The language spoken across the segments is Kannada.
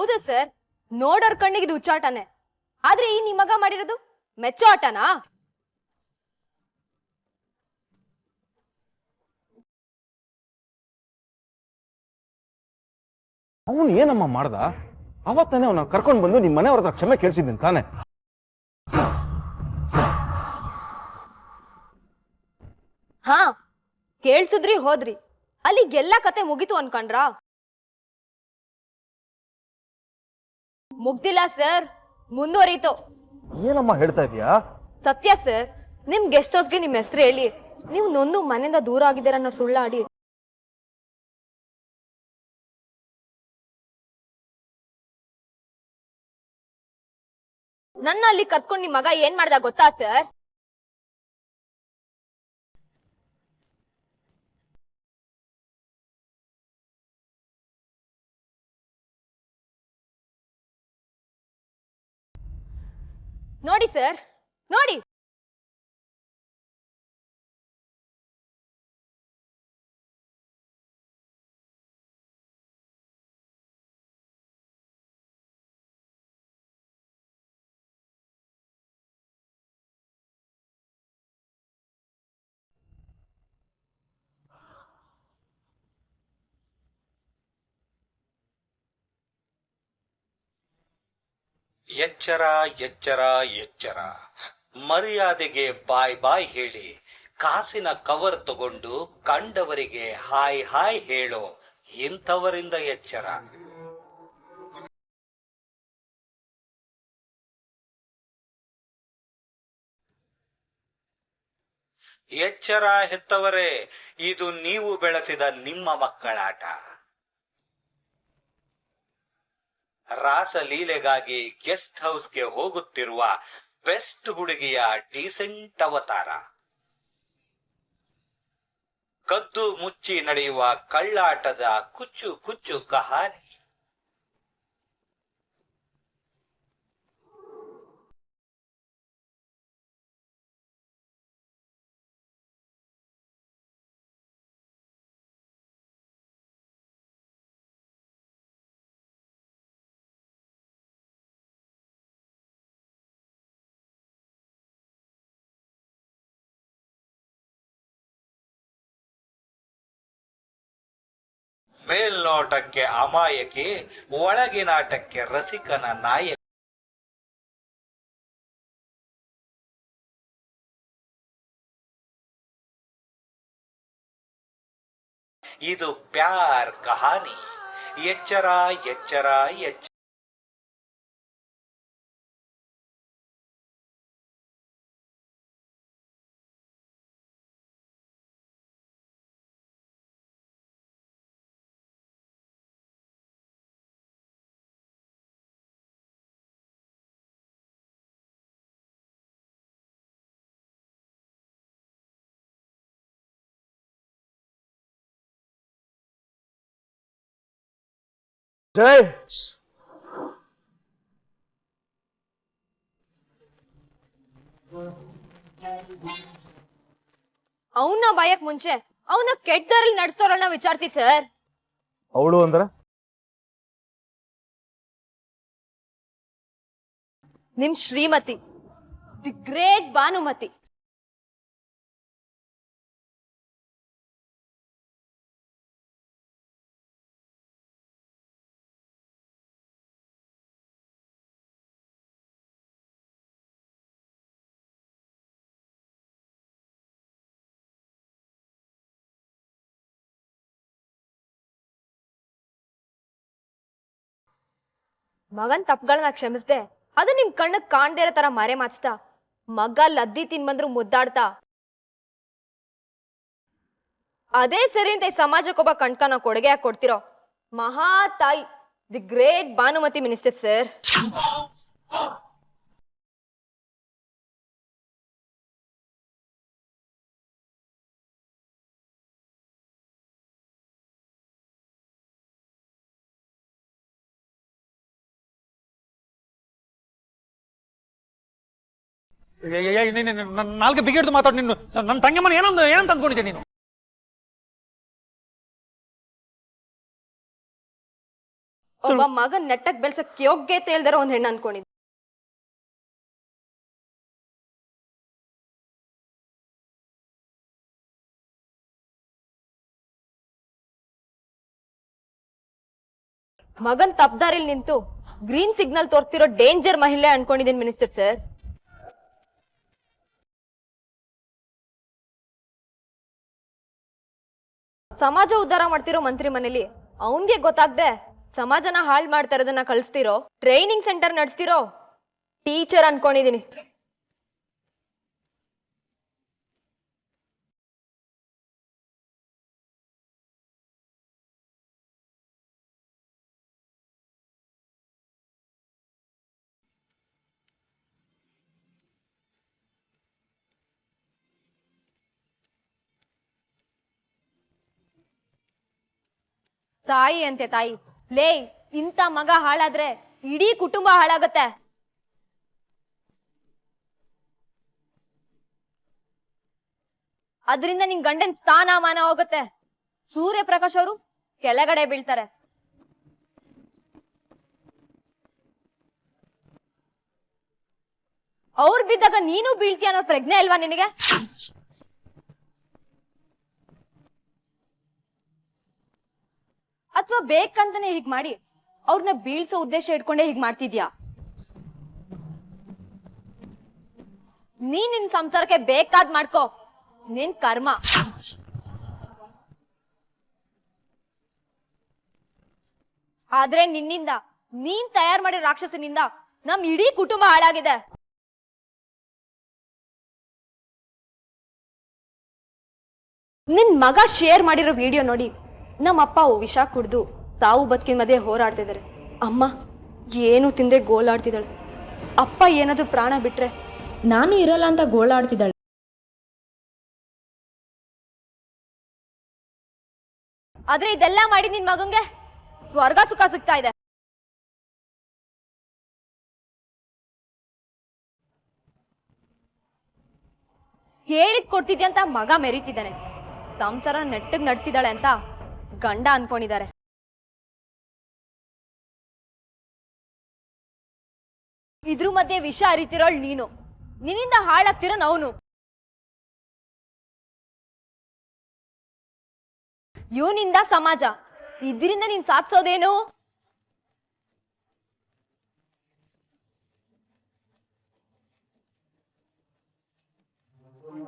ಹೌದು ಸರ್, ನೋಡೋರ್ ಕಣ್ಣಿಗೆ ಇದು ಹುಚ್ಚಾಟನೆ. ಆದ್ರೆ ಈ ನಿಮ್ ಮಗ ಮಾಡಿರೋದು ಮೆಚ್ಚೋ ಆಟನಾ? ಅವನು ಏನಮ್ಮ ಮಾಡ್ದ? ಅವತ್ತಾನೆ ಅವನ ಕರ್ಕೊಂಡು ಬಂದು ನಿಮ್ಮ ಮನೆಯವ್ರ ಹತ್ರ ಕ್ಷಮೆ ಕೇಳಿಸಿದ್ದೀನಿ ತಾನೆ. ಹಾ, ಕೇಳ್ಸುದ್ರಿ ಹೋದ್ರಿ, ಅಲ್ಲಿಗೆಲ್ಲ ಕತೆ ಮುಗೀತು ಅನ್ಕೊಂಡ್ರ? ಮುಗ್ದಿಲ್ಲ ಸರ್, ಮುಂದುವರಿತು. ಏನಮ್ಮ ಹೇಳ್ತಾ ಇದೀಯಾ? ಸತ್ಯ ಸರ್, ನಿಮ್ ಗೆಸ್ಟ್ ಹೌಸ್ಗೆ ನಿಮ್ ಹೆಸರು ಹೇಳಿ ನೀವು ನೊಂದು ಮನೆಯಿಂದ ದೂರ ಆಗಿದ್ದೀರ ಅನ್ನೋ ಸುಳ್ಳಾಡಿ ನನ್ನ ಅಲ್ಲಿ ಕರ್ಸ್ಕೊಂಡ್ ನಿಮ್ ಮಗ ಏನ್ ಮಾಡ್ದ ಗೊತ್ತಾ ಸರ್? ನೋಡಿ ಸರ್, ನೋಡಿ. ಎಚ್ಚರ ಎಚ್ಚರ ಎಚ್ಚರ, ಮರ್ಯಾದೆಗೆ ಬಾಯ್ ಬಾಯ್ ಹೇಳಿ ಕಾಸಿನ ಕವರ್ ತಗೊಂಡು ಕಂಡವರಿಗೆ ಹಾಯ್ ಹಾಯ್ ಹೇಳೋ ಇಂಥವರಿಂದ ಎಚ್ಚರ. ಎಚ್ಚರ ಹೆತ್ತವರೇ, ಇದು ನೀವು ಬೆಳೆಸಿದ ನಿಮ್ಮ ಮಕ್ಕಳಾಟ. ರಾಸಲೀಲೆಗಾಗಿ ಗೆಸ್ಟ್ ಹೌಸ್ಗೆ ಹೋಗುತ್ತಿರುವ ಬೆಸ್ಟ್ ಹುಡುಗಿಯ ಡೀಸೆಂಟ್ ಅವತಾರ. ಕದ್ದು ಮುಚ್ಚಿ ನಡೆಯುವ ಕಳ್ಳಾಟದ ಕುಚ್ಚು ಕುಚ್ಚು ಕಹಾನಿ. ಮೇಲ್ನೋಟಕ್ಕೆ ಅಮಾಯಕಿ, ಒಳಗಿನಾಟಕ್ಕೆ ರಸಿಕನ ನಾಯಕ. ಇದು ಪ್ಯಾರ್ ಕಹಾನಿ. ಎಚ್ಚರ ಎಚ್ಚರ ಎಚ್ಚರ. ಜೈ, ಅವನ್ನ ಭಯಕ್ ಮುಂಚೆ ಅವನ ಕೆಟ್ಟದಲ್ಲಿ ನಡೆಸ್ತೋರನ್ನ ವಿಚಾರಿಸಿ ಸರ್. ಅವಳು ಅಂದ್ರೆ ನಿಮ್ ಶ್ರೀಮತಿ, ದಿ ಗ್ರೇಟ್ ಭಾನುಮತಿ. ಮಗನ್ ತಪ್ಪುಗಳನ್ನ ಕ್ಷಮಿಸ್ದೆ ಅದು ನಿಮ್ ಕಣ್ಣಕ್ ಕಾಣ್ದೇ ಇರೋ ತರ ಮರೆ ಮಾಚ್ತಾ, ಮಗ ಲದ್ದಿ ತಿನ್ಬಂದ್ರು ಮುದ್ದಾಡ್ತಾ, ಅದೇ ಸರಿ ಅಂತ ಈ ಸಮಾಜಕ್ಕೊಬ್ಬ ಕಣ್ಕನ ಕೊಡುಗೆ ಕೊಡ್ತಿರೋ ಮಹಾ ತಾಯಿ, the great Bhanumati minister sir. ನಾಲ್ಕು ಬಿಗಿಡ್ದು ಮಾತಾಡು. ನೀನು ನನ್ನ ತಂಗಮ್ಮನ ಏನಂತ ಅಂದ್ಕೊಂಡಿದ್ದೆ ನೀನು? ಒಬ್ಬ ಮಗನ್ ನೆಟ್ಟಕ್ ಬೆಳ್ಸಕ್ ಯೋಗ್ಯತೆ ಇಲ್ದಾರ ಒಂದ್ ಹೆಣ್ಣು ಅನ್ಕೊಂಡಿದ್ದೆ. ಮಗನ್ ತಪ್ದಾರಿಲ್ ನಿಂತು ಗ್ರೀನ್ ಸಿಗ್ನಲ್ ತೋರಿಸ್ತಿರೋ ಡೇಂಜರ್ ಮಹಿಳೆ ಅನ್ಕೊಂಡಿದ್ದೀನಿ ಮಿನಿಸ್ಟರ್ ಸರ್. ಸಮಾಜ ಉದ್ಧಾರ ಮಾಡ್ತಿರೋ ಮಂತ್ರಿ ಮನೇಲಿ ಅವನ್ಗೆ ಗೊತ್ತಾಗ್ದೆ ಸಮಾಜನ ಹಾಳ್ ಮಾಡ್ತಾ ಇರೋದನ್ನ ಕಳಿಸ್ತಿರೋ ಟ್ರೈನಿಂಗ್ ಸೆಂಟರ್ ನಡೆಸ್ತಿರೋ ಟೀಚರ್ ಅನ್ಕೊಂಡಿದೀನಿ. ತಾಯಿ ಅಂತೆ ತಾಯಿ. ಲೇ, ಇಂಥ ಮಗ ಹಾಳಾದ್ರೆ ಇಡೀ ಕುಟುಂಬ ಹಾಳಾಗತ್ತೆ. ಅದರಿಂದ ನಿನ್ ಗಂಡನ್ ಸ್ಥಾನಮಾನ ಹೋಗುತ್ತೆ. ಸೂರ್ಯಪ್ರಕಾಶ್ ಅವರು ಕೆಳಗಡೆ ಬೀಳ್ತಾರೆ. ಅವ್ರು ಬಿದ್ದಾಗ ನೀನು ಬೀಳ್ತೀಯ ಅನ್ನೋ ಪ್ರಜ್ಞೆ ಅಲ್ವಾ ನಿನಗೆ? ಅಥವಾ ಬೇಕಂತಾನೆ ಹೀಗ್ ಮಾಡಿ ಅವ್ರನ್ನ ಬೀಳ್ಸೋ ಉದ್ದೇಶ ಇಟ್ಕೊಂಡೆ ಹೀಗ್ ಮಾಡ್ತಿದ್ಯಾ? ನಿನ್ ಸಂಸಾರಕ್ಕೆ ಬೇಕಾದ್ ಮಾಡ್ಕೋ, ನಿನ್ ಕರ್ಮ. ಆದ್ರೆ ನಿನ್ನಿಂದ, ನೀನ್ ತಯಾರು ಮಾಡಿರೋ ರಾಕ್ಷಸನಿಂದ ನಮ್ ಇಡೀ ಕುಟುಂಬ ಹಾಳಾಗಿದೆ. ನಿನ್ ಮಗ ಶೇರ್ ಮಾಡಿರೋ ವಿಡಿಯೋ ನೋಡಿ ನಮ್ಮ ಅಪ್ಪ ವಿಷ ಕುಡ್ದು ತಾವು ಬದುಕಿನ ಮಧ್ಯೆ ಹೋರಾಡ್ತಿದ್ದಾರೆ. ಅಮ್ಮ ಏನು ತಿಂದೆ ಗೋಳಾಡ್ತಿದ್ದಾಳೆ. ಅಪ್ಪ ಏನಾದ್ರೂ ಪ್ರಾಣ ಬಿಟ್ರೆ ನಾನು ಇರಲ್ಲ ಅಂತ ಗೋಳಾಡ್ತಿದ್ದಾಳೆ. ಆದ್ರೆ ಇದೆಲ್ಲ ಮಾಡಿ ನಿನ್ ಮಗಂಗೆ ಸ್ವರ್ಗ ಸುಖ ಸಿಗ್ತಾ ಇದೆ. ಹೇಳಿದ್ ಕೊಡ್ತಿದ್ಯ ಅಂತ ಮಗ ಮೆರೀತಿದ್ದಾನೆ. ಸಂಸಾರ ನೆಟ್ಟಗ್ ನಡೆಸ್ತಿದ್ದಾಳೆ ಅಂತ ಗಂಡ ಅನ್ಕೊಂಡಿದ್ದಾರೆ. ಇದ್ರ ಮಧ್ಯೆ ವಿಷ ಅರಿತಿರೋಳ್ ನೀನು, ನಿನ್ನಿಂದ ಹಾಳಾಗ್ತಿರೋ ಅವನು. ಇವನಿಂದ ಸಮಾಜ, ಇದರಿಂದ ನೀನ್ ಸಾಧಿಸೋದೇನು?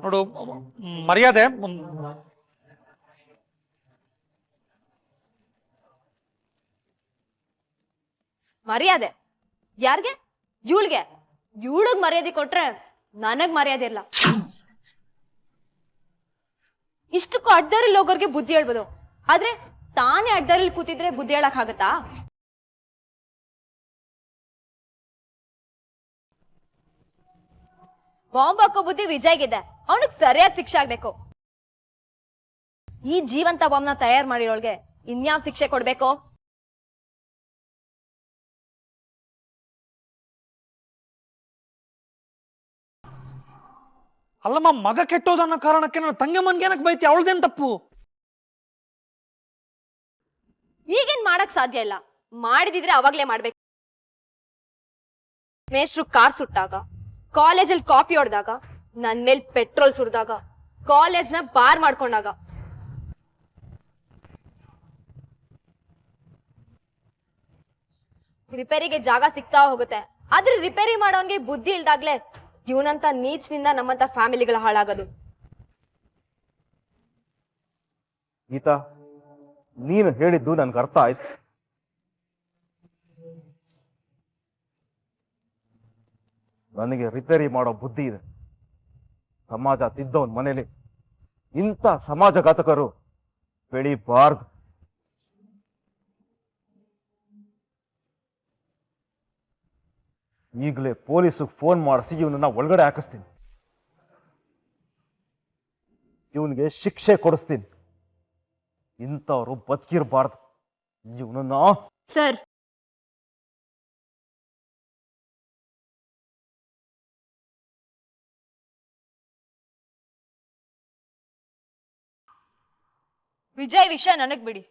ನೋಡು, ಮರ್ಯಾದೆ ಮರ್ಯಾದೆ ಯಾರ್ಗೆ? ಇವಳಿಗೆ. ಇವಳಗ್ ಮರ್ಯಾದೆ ಕೊಟ್ರೆ ನನಗ್ ಮರ್ಯಾದೆ ಇಲ್ಲ. ಇಷ್ಟಕ್ಕೂ ಅಡ್ಡಾರಿಲ್ ಹೋಗೋರ್ಗೆ ಬುದ್ಧಿ ಹೇಳ್ಬೋದು, ಆದ್ರೆ ತಾನೇ ಅಡ್ಡಾರಿಲ್ ಕೂತಿದ್ರೆ ಬುದ್ಧಿ ಹೇಳಕ್ ಆಗತ್ತಾ? ಬಾಂಬ್ ಹಾಕೋ ಬುದ್ಧಿ ವಿಜಯ್ಗಿದೆ, ಅವನಿಗೆ ಸರಿಯಾದ ಶಿಕ್ಷೆ ಆಗ್ಬೇಕು. ಈ ಜೀವಂತ ಬಾಂಬ್ನ ತಯಾರು ಮಾಡಿರೋಳ್ಗೆ ಇನ್ಯಾವ ಶಿಕ್ಷೆ ಕೊಡ್ಬೇಕು? ಅಲ್ಲಮ್ಮ, ಮಗ ಕೆಟ್ಟೋದನ್ನೋ ಕಾರಣಕ್ಕೆ ನನ್ನ ತಂಗಮ್ಮನ್ಗೆ ಏನಕ್ಕೆ ಬೈತಿ? ಅವಳದೇನ್ ತಪ್ಪು? ಈಗೇನ್ ಮಾಡಕ್ ಸಾಧ್ಯ ಇಲ್ಲ, ಮಾಡಿದಿದ್ರೆ ಅವಾಗ್ಲೇ ಮಾಡ್ಬೇಕು. ಮೇಷ್ಟ್ರು ಕಾರ್ ಸುಟ್ಟಾಗ, ಕಾಲೇಜಲ್ಲಿ ಕಾಪಿ ಹೊಡೆದಾಗ, ನನ್ ಮೇಲ್ ಪೆಟ್ರೋಲ್ ಸುರಿದಾಗ, ಕಾಲೇಜ್ನ ಬಾರ್ ಮಾಡ್ಕೊಂಡಾಗ, ರಿಪೇರಿಗೆ ಜಾಗ ಸಿಗ್ತಾ ಹೋಗುತ್ತೆ. ಆದ್ರೆ ರಿಪೇರಿ ಮಾಡೋನ್ಗೆ ಬುದ್ಧಿ ಇಲ್ದಾಗ್ಲೇ ಇವನಂತ ನೀಚ್ನಿಂದ ನಮ್ಮಂತ ಫ್ಯಾಮಿಲಿಗಳ ಹಾಳಾಗೋದು. ಗೀತಾ, ನೀನು ಹೇಳಿದ್ದು ನನ್ಗೆ ಅರ್ಥ ಆಯ್ತು. ನನಗೆ ರಿಪೇರಿ ಮಾಡೋ ಬುದ್ಧಿ ಇದೆ. ಸಮಾಜ ತಿದ್ದವನ್ ಮನೇಲಿ ಇಂಥ ಸಮಾಜಘಾತಕರು ಬೆಳಿಬಾರ್ದು. ಈಗಲೇ ಪೊಲೀಸಿಗೆ ಫೋನ್ ಮಾಡಿಸಿ ಇವನನ್ನ ಒಳಗಡೆ ಹಾಕಿಸ್ತೀನಿ. ಇವನಿಗೆ ಶಿಕ್ಷೆ ಕೊಡಿಸ್ತೀನಿ. ಇಂಥವ್ರು ಬದುಕಿರಬಾರ್ದು. ಇವನನ್ನ ಸರ್, ವಿಜಯ್ ವಿಷಯ ನನಗ್ ಬಿಡಿ.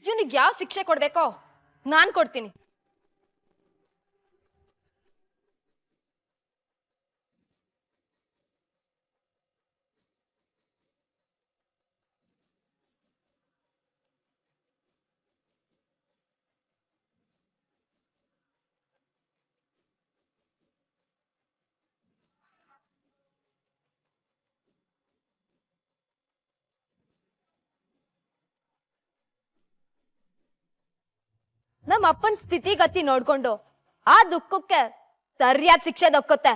ಇವನಿಗೆ ಯಾವ ಶಿಕ್ಷೆ ಕೊಡ್ಬೇಕೋ ನಾನ್ ಕೊಡ್ತೀನಿ. ನಮ್ಮ ಅಪ್ಪನ ಸ್ಥಿತಿಗತಿ ನೋಡ್ಕೊಂಡು ಆ ದುಃಖಕ್ಕೆ ಸರಿಯಾದ ಶಿಕ್ಷೆ ದೊಕ್ಕುತ್ತೆ.